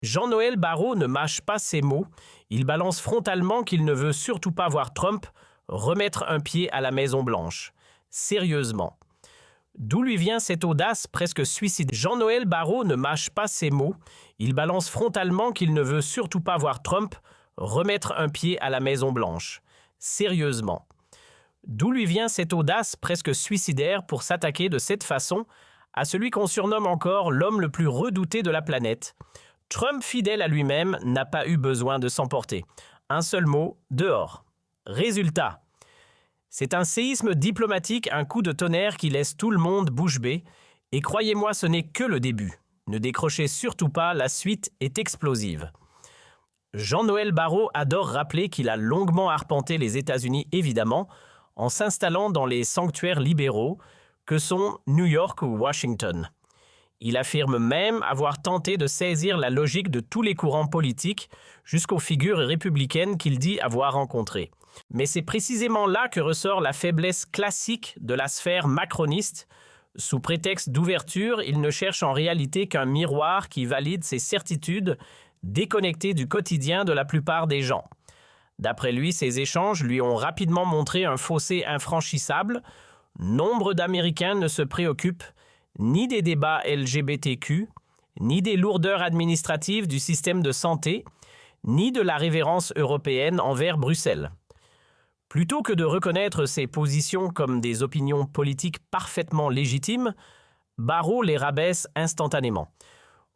Jean-Noël Barrot ne mâche pas ses mots, il balance frontalement qu'il ne veut surtout pas voir Trump remettre un pied à la Maison-Blanche. Sérieusement. D'où lui vient cette audace presque suicidaire? Jean-Noël Barrot ne mâche pas ses mots, il balance frontalement qu'il ne veut surtout pas voir Trump remettre un pied à la Maison-Blanche. Sérieusement. D'où lui vient cette audace presque suicidaire pour s'attaquer de cette façon à celui qu'on surnomme encore l'homme le plus redouté de la planète? Trump, fidèle à lui-même, n'a pas eu besoin de s'emporter. Un seul mot, dehors. Résultat. C'est un séisme diplomatique, un coup de tonnerre qui laisse tout le monde bouche bée. Et croyez-moi, ce n'est que le début. Ne décrochez surtout pas, la suite est explosive. Jean-Noël Barrot adore rappeler qu'il a longuement arpenté les États-Unis, évidemment, en s'installant dans les sanctuaires libéraux que sont New York ou Washington. Il affirme même avoir tenté de saisir la logique de tous les courants politiques jusqu'aux figures républicaines qu'il dit avoir rencontrées. Mais c'est précisément là que ressort la faiblesse classique de la sphère macroniste. Sous prétexte d'ouverture, il ne cherche en réalité qu'un miroir qui valide ses certitudes déconnectées du quotidien de la plupart des gens. D'après lui, ces échanges lui ont rapidement montré un fossé infranchissable. Nombre d'Américains ne se préoccupent ni des débats LGBTQ, ni des lourdeurs administratives du système de santé, ni de la révérence européenne envers Bruxelles. Plutôt que de reconnaître ces positions comme des opinions politiques parfaitement légitimes, Barrot les rabaisse instantanément.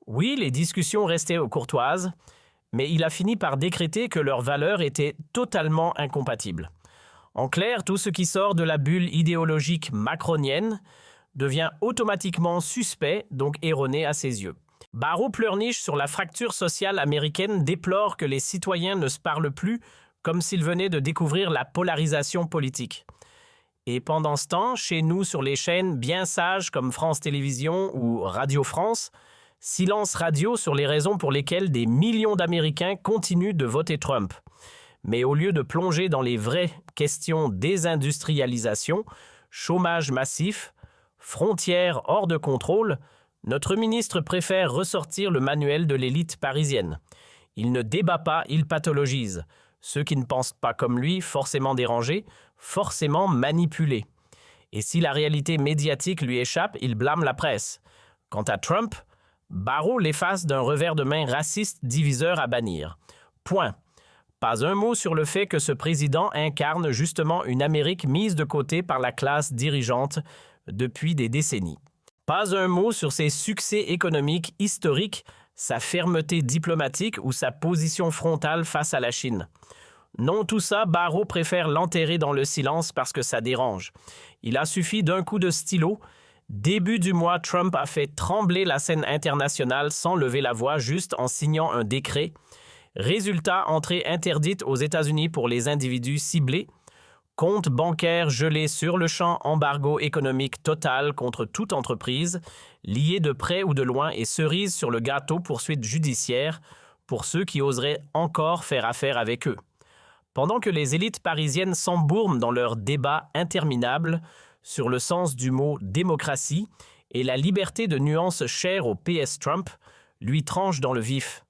Oui, les discussions restaient courtoises, mais il a fini par décréter que leurs valeurs étaient totalement incompatibles. En clair, tout ce qui sort de la bulle idéologique macronienne devient automatiquement suspect, donc erroné à ses yeux. Barrot pleurniche sur la fracture sociale américaine, déplore que les citoyens ne se parlent plus comme s'ils venaient de découvrir la polarisation politique. Et pendant ce temps, chez nous sur les chaînes bien sages comme France Télévisions ou Radio France, silence radio sur les raisons pour lesquelles des millions d'Américains continuent de voter Trump. Mais au lieu de plonger dans les vraies questions désindustrialisation, chômage massif, frontières hors de contrôle, notre ministre préfère ressortir le manuel de l'élite parisienne. Il ne débat pas, il pathologise. Ceux qui ne pensent pas comme lui, forcément dérangés, forcément manipulés. Et si la réalité médiatique lui échappe, il blâme la presse. Quant à Trump, Barrot l'efface d'un revers de main raciste diviseur à bannir. Point. Pas un mot sur le fait que ce président incarne justement une Amérique mise de côté par la classe dirigeante depuis des décennies. Pas un mot sur ses succès économiques historiques, sa fermeté diplomatique ou sa position frontale face à la Chine. Non, tout ça, Barrot préfère l'enterrer dans le silence parce que ça dérange. Il a suffi d'un coup de stylo. Début du mois, Trump a fait trembler la scène internationale sans lever la voix, juste en signant un décret. Résultat, entrée interdite aux États-Unis pour les individus ciblés. Compte bancaire gelé sur le champ, embargo économique total contre toute entreprise, liée de près ou de loin et cerise sur le gâteau, poursuite judiciaire pour ceux qui oseraient encore faire affaire avec eux. Pendant que les élites parisiennes s'embourment dans leurs débats interminables sur le sens du mot démocratie et la liberté de nuances chères au PS Trump, lui tranche dans le vif.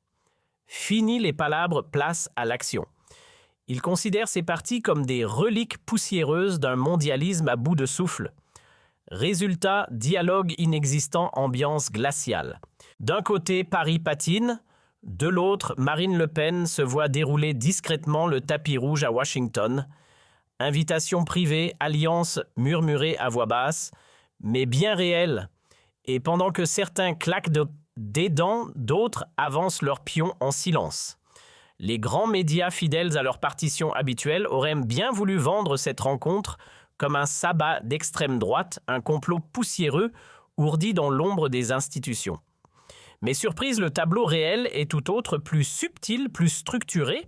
Fini les palabres, place à l'action. Il considère ces partis comme des reliques poussiéreuses d'un mondialisme à bout de souffle. Résultat, dialogue inexistant, ambiance glaciale. D'un côté, Paris patine. De l'autre, Marine Le Pen se voit dérouler discrètement le tapis rouge à Washington. Invitation privée, alliance murmurée à voix basse, mais bien réelle. Et pendant que certains claquent des dents, d'autres avancent leurs pions en silence. Les grands médias fidèles à leur partition habituelle auraient bien voulu vendre cette rencontre comme un sabbat d'extrême droite, un complot poussiéreux ourdi dans l'ombre des institutions. Mais surprise, le tableau réel est tout autre, plus subtil, plus structuré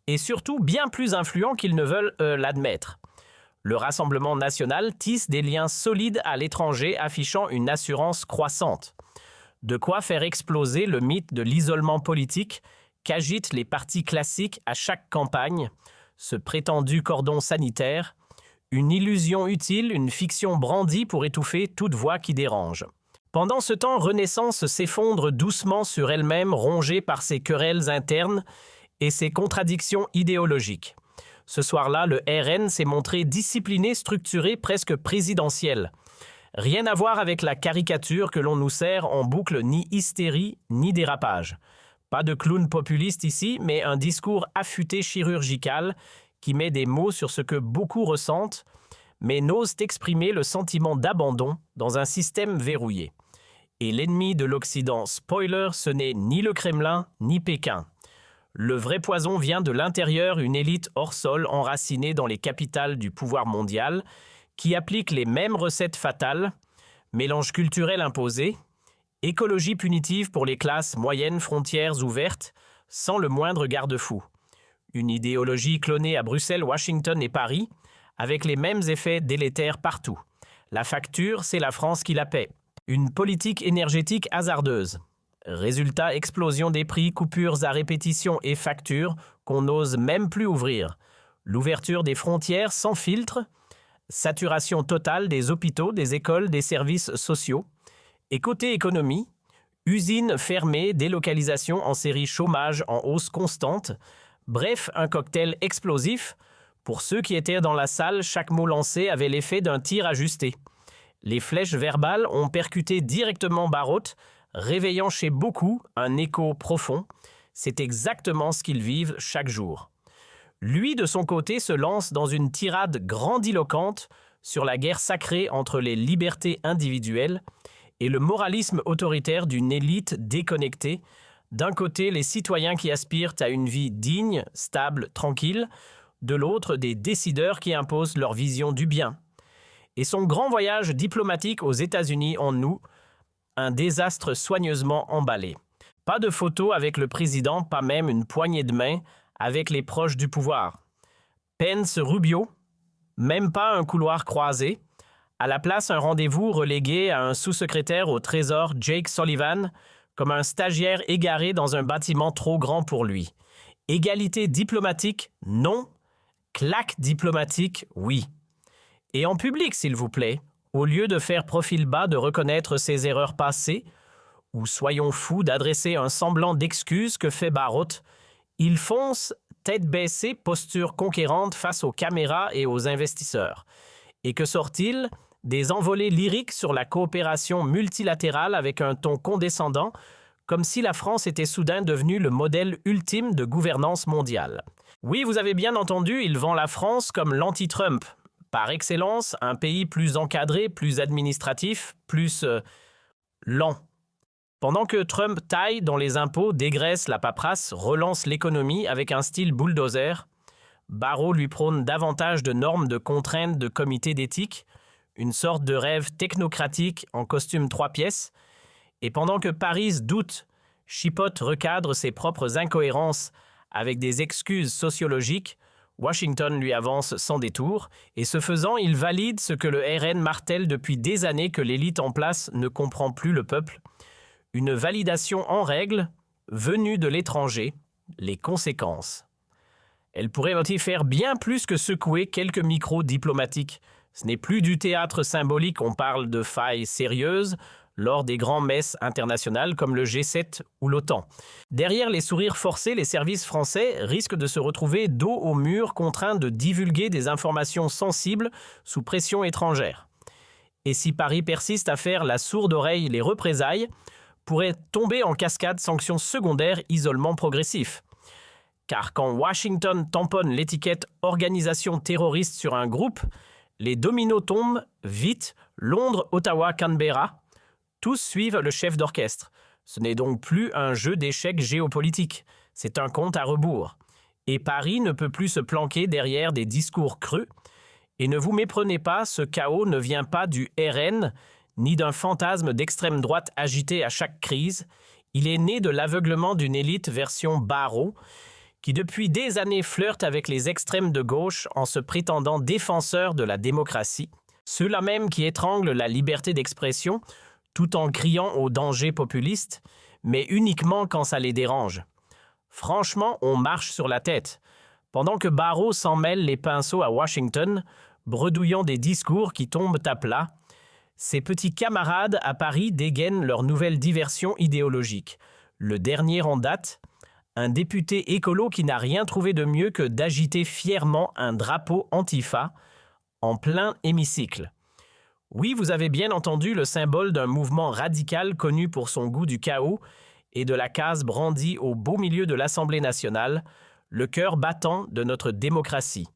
et surtout bien plus influent qu'ils ne veulent l'admettre. Le Rassemblement national tisse des liens solides à l'étranger affichant une assurance croissante. De quoi faire exploser le mythe de l'isolement politique qu'agitent les partis classiques à chaque campagne, ce prétendu cordon sanitaire, une illusion utile, une fiction brandie pour étouffer toute voix qui dérange. Pendant ce temps, Renaissance s'effondre doucement sur elle-même, rongée par ses querelles internes et ses contradictions idéologiques. Ce soir-là, le RN s'est montré discipliné, structuré, presque présidentiel. Rien à voir avec la caricature que l'on nous sert en boucle, ni hystérie, ni dérapage. Pas de clown populiste ici, mais un discours affûté chirurgical qui met des mots sur ce que beaucoup ressentent, mais n'osent exprimer le sentiment d'abandon dans un système verrouillé. Et l'ennemi de l'Occident, spoiler, ce n'est ni le Kremlin, ni Pékin. Le vrai poison vient de l'intérieur, une élite hors sol enracinée dans les capitales du pouvoir mondial, qui applique les mêmes recettes fatales, mélange culturel imposé, écologie punitive pour les classes moyennes, frontières ouvertes, sans le moindre garde-fou. Une idéologie clonée à Bruxelles, Washington et Paris, avec les mêmes effets délétères partout. La facture, c'est la France qui la paie. Une politique énergétique hasardeuse. Résultat, explosion des prix, coupures à répétition et factures qu'on n'ose même plus ouvrir. L'ouverture des frontières sans filtre, saturation totale des hôpitaux, des écoles, des services sociaux. Et côté économie, usines fermées, délocalisation en série, chômage en hausse constante. Bref, un cocktail explosif. Pour ceux qui étaient dans la salle, chaque mot lancé avait l'effet d'un tir ajusté. Les flèches verbales ont percuté directement Barrault, réveillant chez beaucoup un écho profond. C'est exactement ce qu'ils vivent chaque jour. Lui, de son côté, se lance dans une tirade grandiloquente sur la guerre sacrée entre les libertés individuelles et le moralisme autoritaire d'une élite déconnectée. D'un côté, les citoyens qui aspirent à une vie digne, stable, tranquille. De l'autre, des décideurs qui imposent leur vision du bien. Et son grand voyage diplomatique aux États-Unis en août, un désastre soigneusement emballé. Pas de photo avec le président, pas même une poignée de main avec les proches du pouvoir. Pence, Rubio, même pas un couloir croisé. À la place, un rendez-vous relégué à un sous-secrétaire au Trésor, Jake Sullivan, comme un stagiaire égaré dans un bâtiment trop grand pour lui. Égalité diplomatique, non. Claque diplomatique, oui. Et en public, s'il vous plaît, au lieu de faire profil bas de reconnaître ses erreurs passées, ou soyons fous d'adresser un semblant d'excuse que fait Barrault, il fonce, tête baissée, posture conquérante face aux caméras et aux investisseurs. Et que sort-il? Des envolées lyriques sur la coopération multilatérale avec un ton condescendant, comme si la France était soudain devenue le modèle ultime de gouvernance mondiale. Oui, vous avez bien entendu, il vend la France comme l'anti-Trump. Par excellence, un pays plus encadré, plus administratif, plus lent. Pendant que Trump taille dans les impôts, dégraisse la paperasse, relance l'économie avec un style bulldozer, Barrault lui prône davantage de normes, de contraintes, de comités d'éthique, une sorte de rêve technocratique en costume 3 pièces, et pendant que Paris doute, chipote, recadre ses propres incohérences avec des excuses sociologiques, Washington lui avance sans détour, et ce faisant, il valide ce que le RN martèle depuis des années que l'élite en place ne comprend plus le peuple. Une validation en règle, venue de l'étranger, les conséquences. Elle pourrait aussi faire bien plus que secouer quelques micros diplomatiques. Ce n'est plus du théâtre symbolique, on parle de failles sérieuses, lors des grands messes internationales comme le G7 ou l'OTAN. Derrière les sourires forcés, les services français risquent de se retrouver dos au mur, contraints de divulguer des informations sensibles sous pression étrangère. Et si Paris persiste à faire la sourde oreille, les représailles pourraient tomber en cascade, sanctions secondaires, isolement progressif. Car quand Washington tamponne l'étiquette « organisation terroriste » sur un groupe, les dominos tombent vite, Londres, Ottawa, Canberra. Tous suivent le chef d'orchestre. Ce n'est donc plus un jeu d'échecs géopolitique, c'est un compte à rebours. Et Paris ne peut plus se planquer derrière des discours creux. Et ne vous méprenez pas, ce chaos ne vient pas du RN, ni d'un fantasme d'extrême droite agité à chaque crise. Il est né de l'aveuglement d'une élite version Barrault, qui depuis des années flirte avec les extrêmes de gauche en se prétendant défenseurs de la démocratie. Ceux-là même qui étranglent la liberté d'expression, tout en criant au danger populiste, mais uniquement quand ça les dérange. Franchement, on marche sur la tête. Pendant que Barrault s'en mêle les pinceaux à Washington, bredouillant des discours qui tombent à plat, Ses petits camarades à Paris dégainent leur nouvelle diversion idéologique. Le dernier en date, un député écolo qui n'a rien trouvé de mieux que d'agiter fièrement un drapeau antifa en plein hémicycle. Oui, vous avez bien entendu, le symbole d'un mouvement radical connu pour son goût du chaos et de la case brandie au beau milieu de l'Assemblée nationale, le cœur battant de notre démocratie.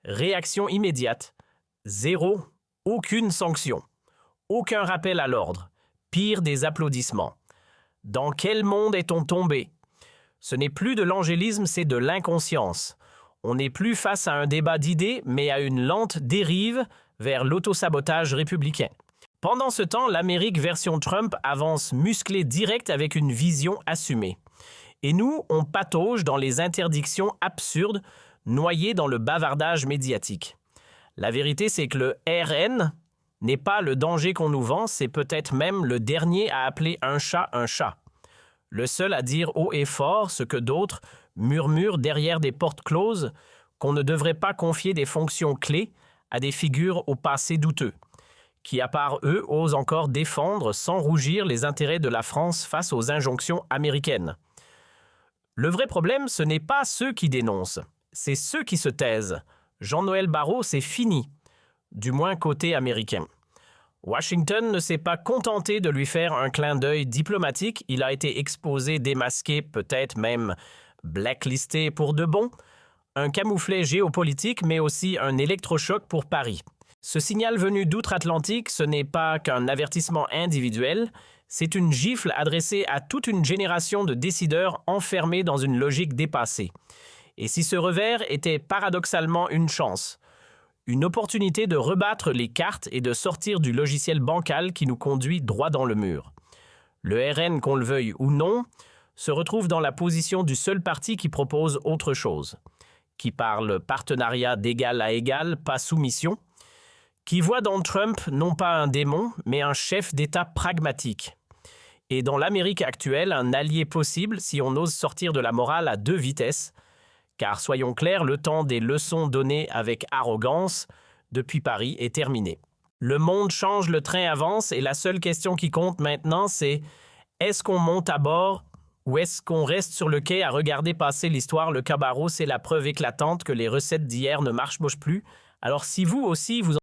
Réaction immédiate. Zéro, aucune sanction. Aucun rappel à l'ordre. Pire des applaudissements. Dans quel monde est-on tombé? Ce n'est plus de l'angélisme, c'est de l'inconscience. On n'est plus face à un débat d'idées, mais à une lente dérive vers l'autosabotage républicain. Pendant ce temps, l'Amérique version Trump avance musclée direct avec une vision assumée. Et nous, on patauge dans les interdictions absurdes, noyées dans le bavardage médiatique. La vérité, c'est que le RN n'est pas le danger qu'on nous vend, c'est peut-être même le dernier à appeler un chat, le seul à dire haut et fort ce que d'autres murmurent derrière des portes closes, qu'on ne devrait pas confier des fonctions clés à des figures au passé douteux, qui à part eux osent encore défendre sans rougir les intérêts de la France face aux injonctions américaines. Le vrai problème, ce n'est pas ceux qui dénoncent, c'est ceux qui se taisent. Jean-Noël Barrot, c'est fini, du moins côté américain. Washington ne s'est pas contenté de lui faire un clin d'œil diplomatique, il a été exposé, démasqué, peut-être même blacklisté pour de bon, un camouflet géopolitique mais aussi un électrochoc pour Paris. Ce signal venu d'outre-Atlantique, ce n'est pas qu'un avertissement individuel, c'est une gifle adressée à toute une génération de décideurs enfermés dans une logique dépassée. Et si ce revers était paradoxalement une chance, une opportunité de rebattre les cartes et de sortir du logiciel bancal qui nous conduit droit dans le mur. Le RN, qu'on le veuille ou non, se retrouve dans la position du seul parti qui propose autre chose, qui parle partenariat d'égal à égal, pas soumission, qui voit dans Trump non pas un démon, mais un chef d'État pragmatique. Et dans l'Amérique actuelle, un allié possible si on ose sortir de la morale à 2 vitesses, car soyons clairs, le temps des leçons données avec arrogance depuis Paris est terminé. Le monde change, le train avance et la seule question qui compte maintenant, c'est est-ce qu'on monte à bord ou est-ce qu'on reste sur le quai à regarder passer l'histoire? Le cabarot, c'est la preuve éclatante que les recettes d'hier ne marchent plus. Alors si vous aussi, vous